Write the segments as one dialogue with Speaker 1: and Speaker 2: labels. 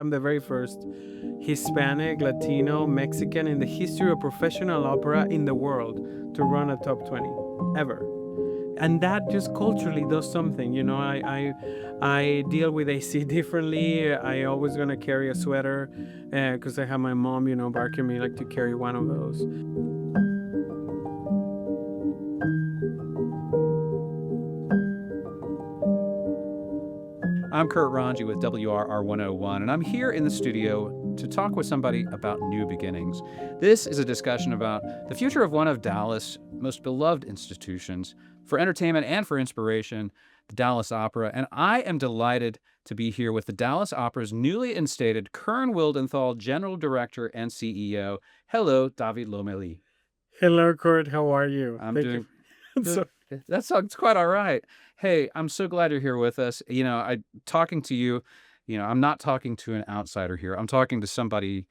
Speaker 1: I'm the very first Hispanic, Latino, Mexican in the history of professional opera in the world to run a top 20 ever. And that just culturally does something. I deal with AC differently. I always gonna carry a sweater because I have my mom, barking me like to carry one of those.
Speaker 2: I'm Kurt Ranji with WRR 101, and I'm here in the studio to talk with somebody about new beginnings. This is a discussion about the future of one of Dallas' most beloved institutions for entertainment and for inspiration, the Dallas Opera. And I am delighted to be here with the Dallas Opera's newly instated Kern Wildenthal, General Director and CEO. Hello, David Lomelí.
Speaker 1: Hello, Kurt. How are you?
Speaker 2: I'm
Speaker 1: Thank you.
Speaker 2: doing that sounds quite all right. Hey, I'm so glad you're here with us. I talking to you, I'm not talking to an outsider here. I'm talking to somebody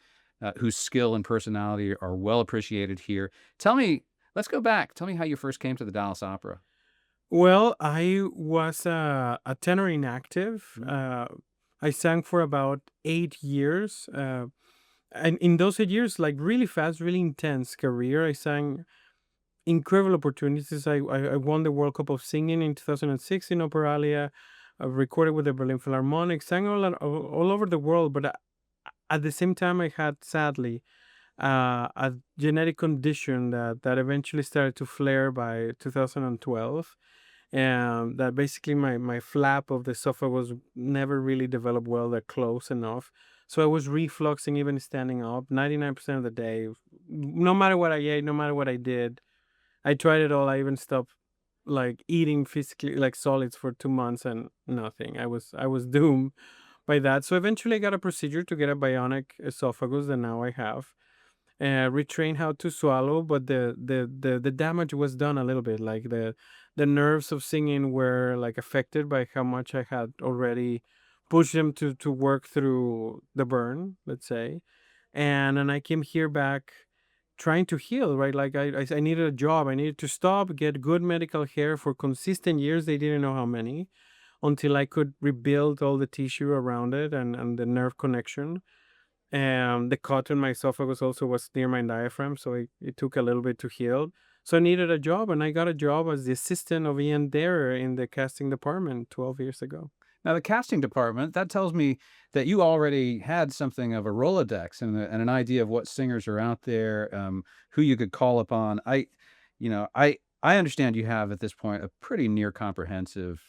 Speaker 2: whose skill and personality are well appreciated here. Tell me, let's go back. Tell me how you first came to the Dallas Opera.
Speaker 1: Well, I was a tenor inactive. I sang for about 8 years. And in those 8 years, like really fast, really intense career, I sang incredible opportunities. I won the World Cup of Singing in 2006 in Operalia. I recorded with the Berlin Philharmonic, sang all over the world. But at the same time, I had sadly a genetic condition that eventually started to flare by 2012. And that basically my flap of the esophagus never really developed well, that close enough. So I was refluxing even standing up 99% of the day. No matter what I ate, no matter what I did, I tried it all. I even stopped like eating physically like solids for 2 months and nothing. I was doomed by that. So eventually I got a procedure to get a bionic esophagus that now I have. Retrain how to swallow, but the damage was done a little bit. Like the nerves of singing were like affected by how much I had already pushed them to work through the burn, let's say. And I came here back trying to heal, right? Like I needed a job. I needed to stop, get good medical care for consistent years. They didn't know how many, until I could rebuild all the tissue around it and the nerve connection. And the cut in my esophagus also was near my diaphragm, so it took a little bit to heal. So I needed a job, and I got a job as the assistant of Ian Darer in the casting department 12 years ago.
Speaker 2: Now, the casting department, that tells me that you already had something of a Rolodex and an idea of what singers are out there, who you could call upon. I understand you have at this point a pretty near comprehensive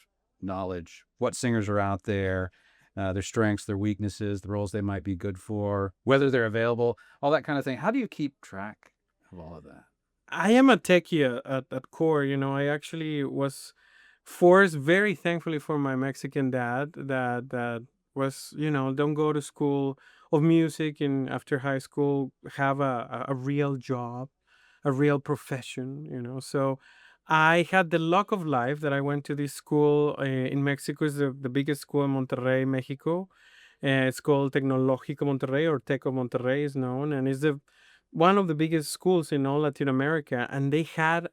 Speaker 2: knowledge what singers are out there, their strengths, their weaknesses, the roles they might be good for, whether they're available, all that kind of thing. How do you keep track of all of that?
Speaker 1: I am a techie at core. I actually was forced, very thankfully for my Mexican dad, that was, don't go to school of music and after high school have a real job, a real profession. So I had the luck of life that I went to this school in Mexico. Is the biggest school in Monterrey, Mexico. It's called Tecnológico Monterrey, or Teco Monterrey is known, and is the one of the biggest schools in all Latin America. And they had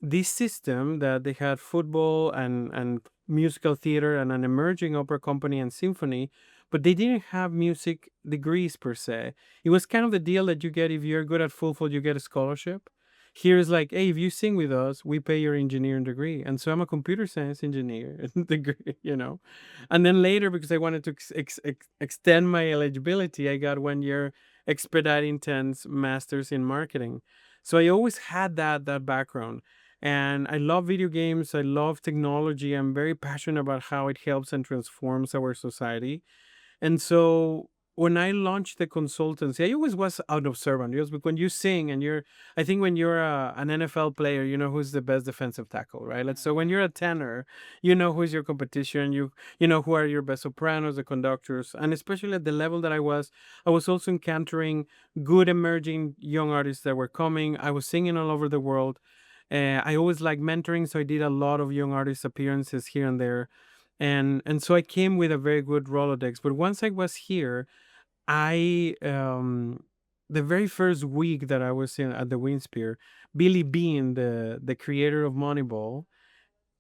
Speaker 1: this system that they had football and musical theater and an emerging opera company and symphony, but they didn't have music degrees per se. It was kind of the deal that you get if you're good at football, you get a scholarship. Here is like, hey, if you sing with us, we pay your engineering degree. And so I'm a computer science engineer degree. And then later, because I wanted to extend my eligibility, I got 1 year expedite intense masters in marketing. So I always had that background. And I love video games. I love technology. I'm very passionate about how it helps and transforms our society. And so when I launched the consultancy, I always was out observant. Because when you sing and I think when you're an NFL player, you know who's the best defensive tackle, right? So when you're a tenor, you know who's your competition. You know who are your best sopranos, the conductors, and especially at the level that I was also encountering good emerging young artists that were coming. I was singing all over the world. I always like mentoring, so I did a lot of young artist appearances here and there, and so I came with a very good Rolodex. But once I was here, I the very first week that I was at the Winspear, Billy Bean, the creator of Moneyball,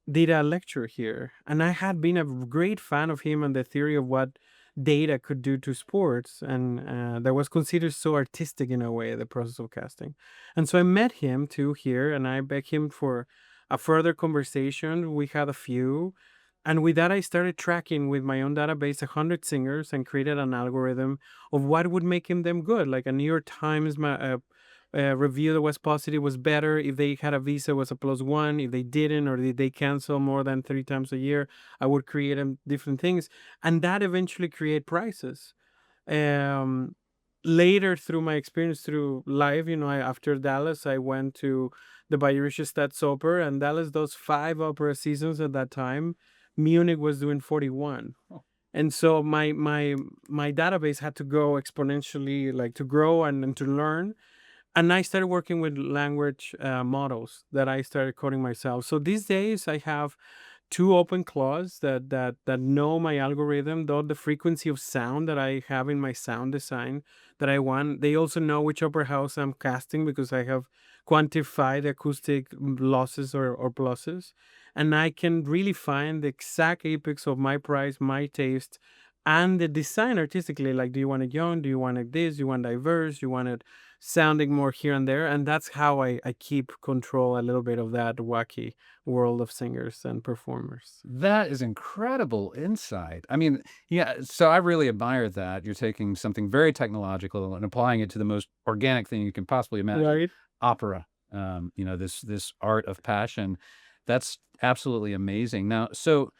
Speaker 1: did a lecture here, and I had been a great fan of him and the theory of what data could do to sports, and that was considered so artistic in a way, the process of casting. And so I met him too here, and I begged him for a further conversation. We had a few, and with that I started tracking with my own database 100 singers and created an algorithm of what would make them good. Like a New York Times review that was positive was better if they had a visa, was a +1. If they didn't, or did they cancel more than 3 times a year, I would create them different things, and that eventually create prices. um Later, through my experience through live, after Dallas, I went to the Bayerische Staatsoper, and Dallas does 5 opera seasons at that time. Munich was doing 41.
Speaker 2: Oh.
Speaker 1: And so my database had to go exponentially, like to grow and to learn. And I started working with language models that I started coding myself. So these days I have two open claws that know my algorithm, though the frequency of sound that I have in my sound design that I want. They also know which opera house I'm casting because I have quantified acoustic losses or pluses. And I can really find the exact apex of my price, my taste, and the design artistically. Like, do you want it young? Do you want it this? Do you want diverse? Do you want it sounding more here and there? And that's how I keep control a little bit of that wacky world of singers and performers.
Speaker 2: That is incredible insight. I mean, yeah, so I really admire that. You're taking something very technological and applying it to the most organic thing you can possibly imagine,
Speaker 1: Right?
Speaker 2: opera. This art of passion. That's absolutely amazing. Now, so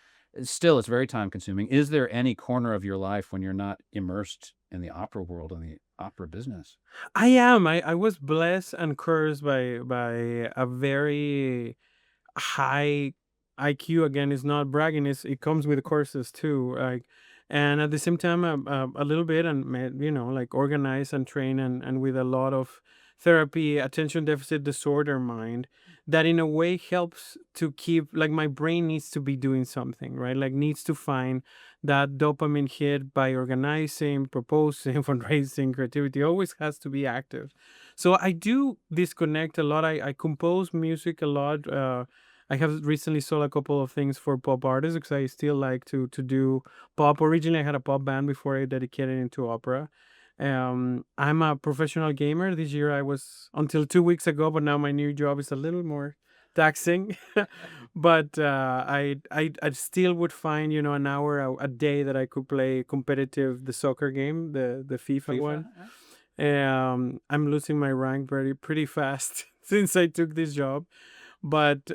Speaker 2: still, it's very time consuming. Is there any corner of your life when you're not immersed in the opera world and the opera business?
Speaker 1: I am. I was blessed and cursed by a very high IQ. Again, it's not bragging. It comes with courses too. Like, and at the same time, a little bit, and like organized and trained, and with a lot of therapy, attention deficit disorder mind, that in a way helps to keep, like, my brain needs to be doing something, right? Like, needs to find that dopamine hit by organizing, proposing, fundraising, creativity always has to be active. So I do disconnect a lot. I compose music a lot. I have recently sold a couple of things for pop artists because I still like to do pop. Originally, I had a pop band before I dedicated into opera. I'm a professional gamer. This year, I was until 2 weeks ago, but now my new job is a little more taxing. But I still would find an hour a day that I could play competitive the soccer game, the FIFA
Speaker 2: FIFA?
Speaker 1: one. I'm losing my rank pretty fast since I took this job. But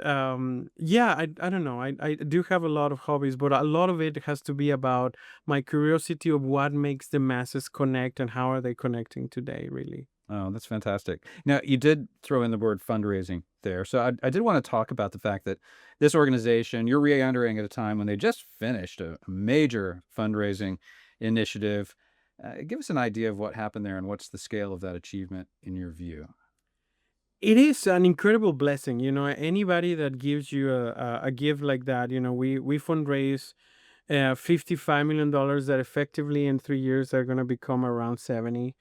Speaker 1: yeah, I don't know. I do have a lot of hobbies, but a lot of it has to be about my curiosity of what makes the masses connect and how are they connecting today, really.
Speaker 2: Oh, that's fantastic. Now, you did throw in the word fundraising there. So I did want to talk about the fact that this organization, you're re-entering at a time when they just finished a major fundraising initiative. Give us an idea of what happened there and what's the scale of that achievement in your view.
Speaker 1: It is an incredible blessing. Anybody that gives you a gift like that, we fundraise $55 million that effectively in 3 years are going to become around 70,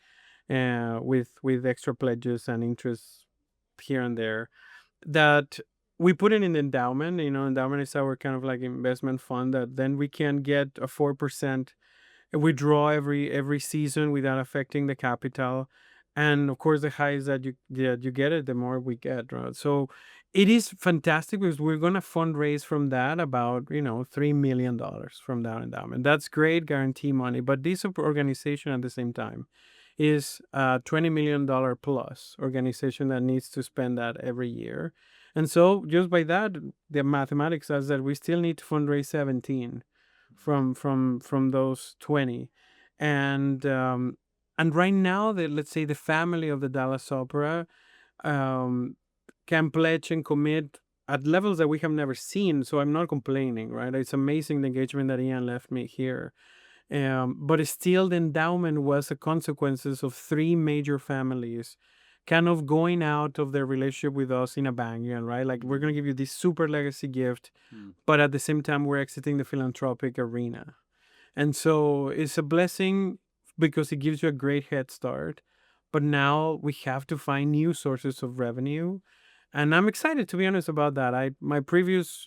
Speaker 1: with extra pledges and interest here and there. That we put it in the endowment. Endowment is our kind of like investment fund that then we can get a 4% withdraw every season without affecting the capital. And of course, the higher that you get it, the more we get, right? So it is fantastic because we're going to fundraise from that about $3 million from that endowment. That's great guarantee money, but this organization at the same time is a $20 million plus organization that needs to spend that every year. And so just by that, the mathematics says that we still need to fundraise 17 from those 20. And right now, let's say the family of the Dallas Opera um, can pledge and commit at levels that we have never seen. So I'm not complaining, right? It's amazing the engagement that Ian left me here. But still, the endowment was a consequences of three major families kind of going out of their relationship with us in a bang, right? Like, we're going to give you this super legacy gift, but at the same time, we're exiting the philanthropic arena. And so it's a blessing because it gives you a great head start. But now we have to find new sources of revenue. and I'm excited, to be honest, about that. I My previous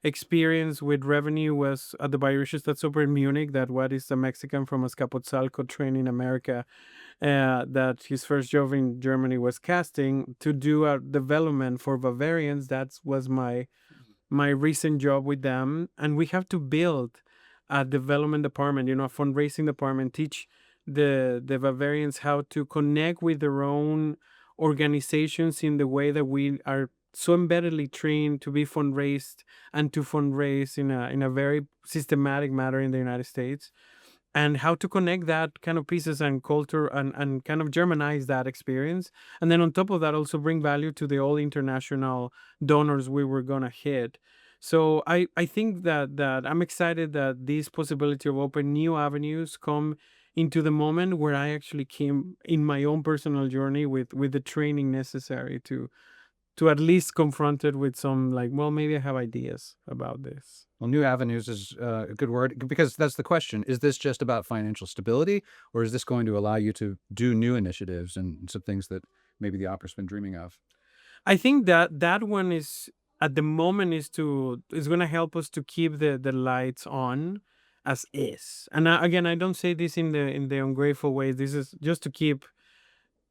Speaker 1: experience with revenue was at the Bayerische Staatsoper in Munich. That what is a Mexican from Azcapotzalco trained in America, that his first job in Germany was casting to do a development for Bavarians. That was my recent job with them, and we have to build a development department, a fundraising department, teach the Bavarians how to connect with their own organizations in the way that we are so embeddedly trained to be fundraised and to fundraise in a very systematic manner in the United States, and how to connect that kind of pieces and culture, and kind of Germanize that experience. And then on top of that, also bring value to the all international donors we were going to hit. So I think that I'm excited that this possibility of open new avenues come into the moment where I actually came in my own personal journey with the training necessary to at least confront it with some, like, well, maybe I have ideas about this.
Speaker 2: Well, new avenues is a good word, because that's the question. Is this just about financial stability, or is this going to allow you to do new initiatives and some things that maybe the opera's been dreaming of?
Speaker 1: I think that one is, at the moment, is going to help us to keep the lights on as is. And again, I don't say this in the ungrateful way. This is just to keep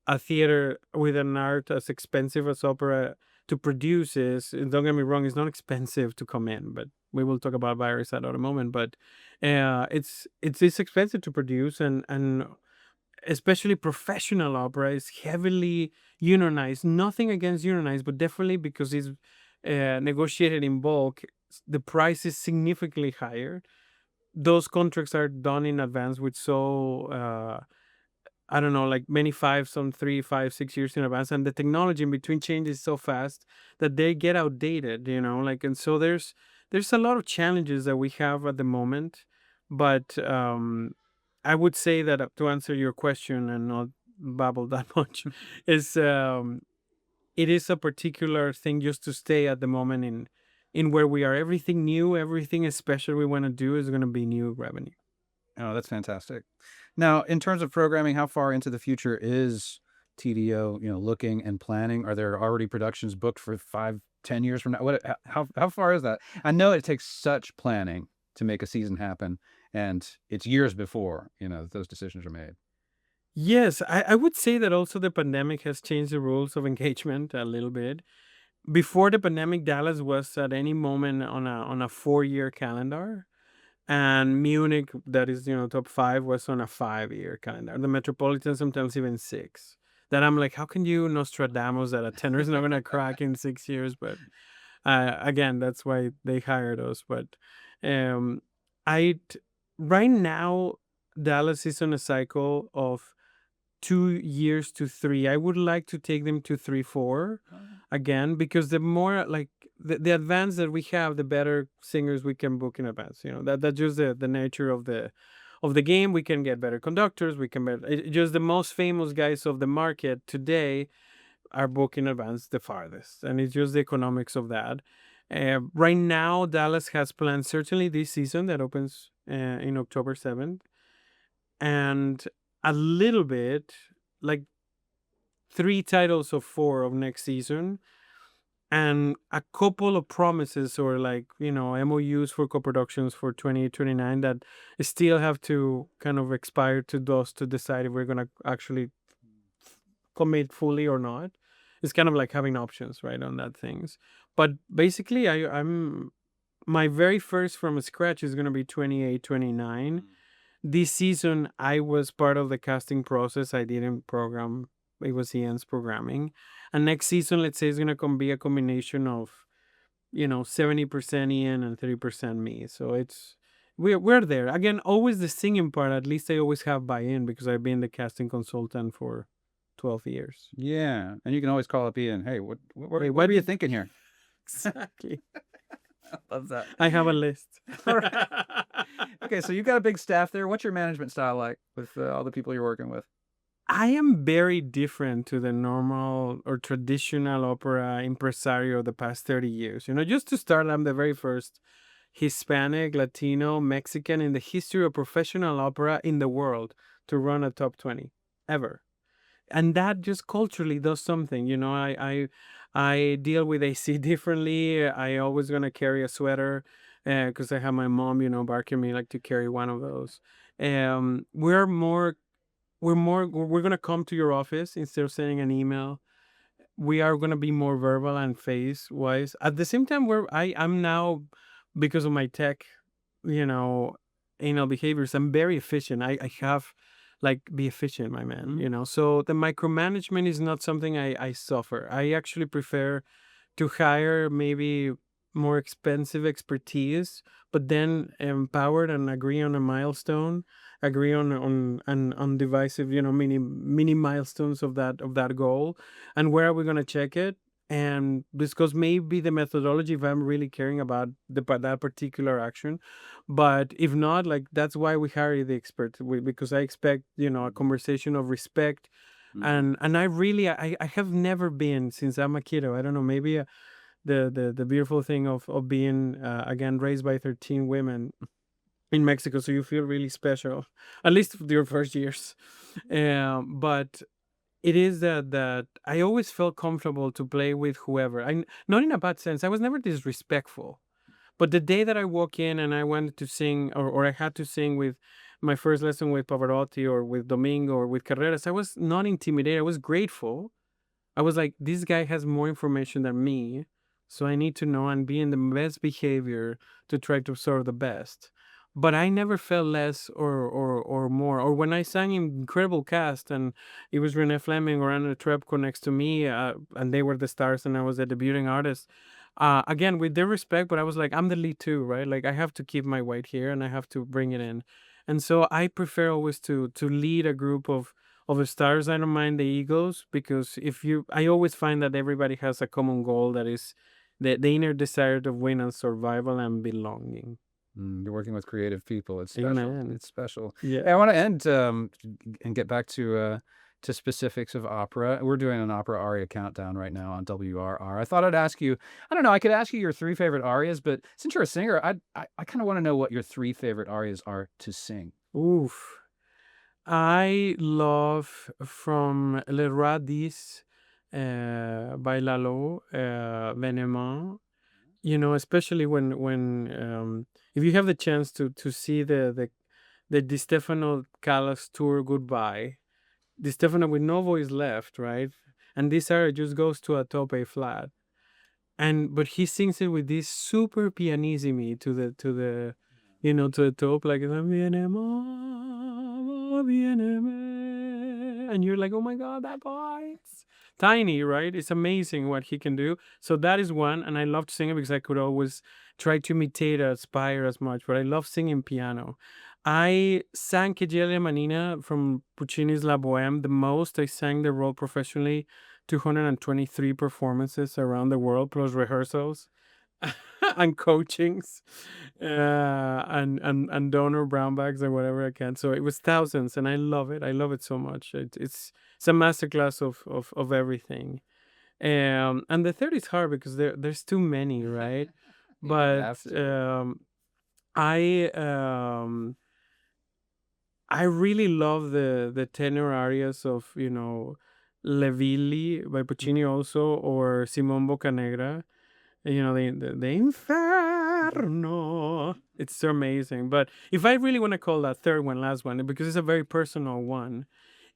Speaker 1: a theater with an art as expensive as opera to produce is. And don't get me wrong, it's not expensive to come in, but we will talk about virus at other moment. But it's expensive to produce, and especially professional opera is heavily unionized. Nothing against unionized, but definitely because it's negotiated in bulk, the price is significantly higher. Those contracts are done in advance with so I don't know, like many five, some 3, 5, 6 years in advance, and the technology in between changes so fast that they get outdated. Like, and so there's a lot of challenges that we have at the moment, but I would say that, to answer your question and not babble that much, is it is a particular thing just to stay at the moment in where we are. Everything new, everything special we want to do is going to be new revenue.
Speaker 2: Oh, that's fantastic. Now, in terms of programming, how far into the future is TDO, looking and planning? Are there already productions booked for 5, 10 years from now? How far is that? I know it takes such planning to make a season happen, and it's years before, those decisions are made.
Speaker 1: Yes, I would say that also the pandemic has changed the rules of engagement a little bit. Before the pandemic, Dallas was at any moment on a 4-year calendar, and Munich, that is top five, was on a 5-year calendar. The Metropolitan sometimes even 6. That I'm like, how can you Nostradamus that a tenor is not gonna crack in 6 years? But again, that's why they hired us. But um, I right now Dallas is on a cycle of 2 years to three. I would like to take them to 3, 4 again, because the more, like, the advance that we have, the better singers we can book in advance. That's just the nature of the game. We can get better conductors. We can just the most famous guys of the market today are booked in advance the farthest, and it's just the economics of that. Right now, Dallas has planned certainly this season that opens in October 7th, and a little bit, like 3 titles of 4 of next season, and a couple of promises, or, like, MOUs for co-productions for 2029 that still have to kind of expire to those to decide if we're going to actually commit fully or not. It's kind of like having options, right, on that things. But basically, I'm my very first from scratch is going to be 28, 29. This season, I was part of the casting process. I didn't program. It was Ian's programming. And next season, let's say, it's going to be a combination of, 70% Ian and 30% me. So we're there. Again, always the singing part, at least I always have buy-in because I've been the casting consultant for 12 years.
Speaker 2: Yeah, and you can always call up Ian. Hey, what
Speaker 1: Wait,
Speaker 2: what are you thinking here?
Speaker 1: Exactly.
Speaker 2: Love that.
Speaker 1: I have a list.
Speaker 2: All right. Okay, so you've got a big staff there. What's your management style like with all the people you're working with?
Speaker 1: I am very different to the normal or traditional opera impresario of the past 30 years. Just to start, I'm the very first Hispanic, Latino, Mexican in the history of professional opera in the world to run a top 20 ever. And that just culturally does something. I deal with AC differently. I always gonna carry a sweater because I have my mom, barking me like to carry one of those. We're more, we're gonna come to your office instead of sending an email. We are gonna be more verbal and face wise. At the same time, I'm now, because of my tech, you know, behaviors. I'm very efficient. I have like be efficient, my man. So the micromanagement is not something I suffer. I actually prefer to hire maybe more expensive expertise, but then empowered and agree on a milestone, agree on divisive, mini milestones of that goal, and where are we gonna check it? And because maybe the methodology, if I'm really caring about that particular action, but if not, like that's why we hire the expert, because I expect a conversation of respect, and I have never been since I'm a kiddo. I don't know, maybe the beautiful thing of being again raised by 13 women in Mexico, so you feel really special, at least for your first years. But it is that I always felt comfortable to play with whoever. Not in a bad sense. I was never disrespectful. But the day that I walk in and I wanted to sing, or I had to sing with my first lesson with Pavarotti or with Domingo or with Carreras, I was not intimidated. I was grateful. I was like, this guy has more information than me, so I need to know and be in the best behavior to try to serve the best. But I never felt less or more. Or when I sang in Incredible Cast and it was Renee Fleming or Anna Trebko next to me, and they were the stars and I was the debuting artist. Again, with their respect, but I was like, I'm the lead too, right? Like I have to keep my weight here and I have to bring it in. And so I prefer always to lead a group of the stars. I don't mind the egos, because I always find that everybody has a common goal, that is the inner desire to win and survival and belonging.
Speaker 2: You're working with creative people. It's special.
Speaker 1: Amen.
Speaker 2: It's special.
Speaker 1: Yeah.
Speaker 2: Hey, I want to end and get back to specifics of opera. We're doing an opera aria countdown right now on WRR. I thought I'd ask you. I don't know. I could ask you your three favorite arias, but since you're a singer, I kind of want to know what your three favorite arias are to sing.
Speaker 1: Oof. I love from Le Roi 10 by Lalo, Venement. Especially when if you have the chance to see the Di Stefano Callas tour Goodbye, Di Stefano with no voice left, right? And this area just goes to a top A flat. But he sings it with this super pianissimi to the top, like "Viene mamma, viene me," and you're like, oh my god, that voice. Tiny, right? It's amazing what he can do. So that is one, and I loved singing because I could always try to imitate or aspire as much, but I love singing piano. I sang Che Gela Manina from Puccini's La Boheme the most. I sang the role professionally 223 performances around the world, plus rehearsals and coachings, and donor brown bags or whatever I can. So it was thousands, and I love it. I love it so much. It's a masterclass of everything. And the third is hard because there's too many, right?
Speaker 2: You
Speaker 1: But
Speaker 2: have to.
Speaker 1: I um I really love the tenor arias of Le Villi by Puccini also, or Simon Boccanegra. The Inferno. It's so amazing. But if I really want to call that third one, last one, because it's a very personal one,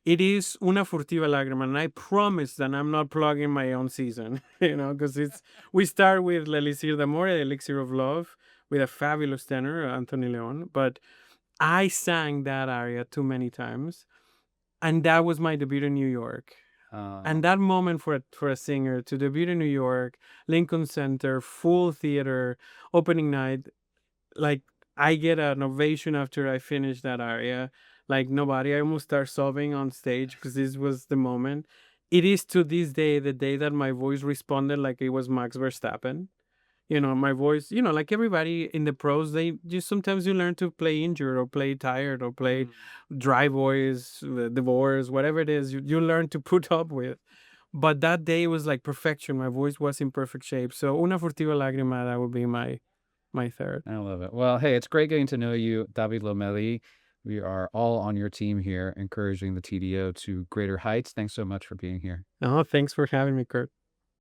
Speaker 1: it is Una Furtiva Lagrima, and I promise that I'm not plugging my own season, because we start with L'Elixir d'Amore, the Elixir of Love, with a fabulous tenor, Anthony Leon, but I sang that aria too many times, and that was my debut in New York. And that moment for a singer to debut in New York, Lincoln Center, full theater, opening night, like I get an ovation after I finish that aria, like nobody. I almost start sobbing on stage because this was the moment. It is to this day the day that my voice responded like it was Max Verstappen. My voice, like everybody in the pros, they just sometimes you learn to play injured or play tired or play dry voice, divorce, whatever it is, you learn to put up with. But that day was like perfection. My voice was in perfect shape. So Una Furtiva Lagrima, that would be my third.
Speaker 2: I love it. Well, hey, it's great getting to know you, David Lomelí. We are all on your team here, encouraging the TDO to greater heights. Thanks so much for being here.
Speaker 1: Oh, thanks for having me, Kurt.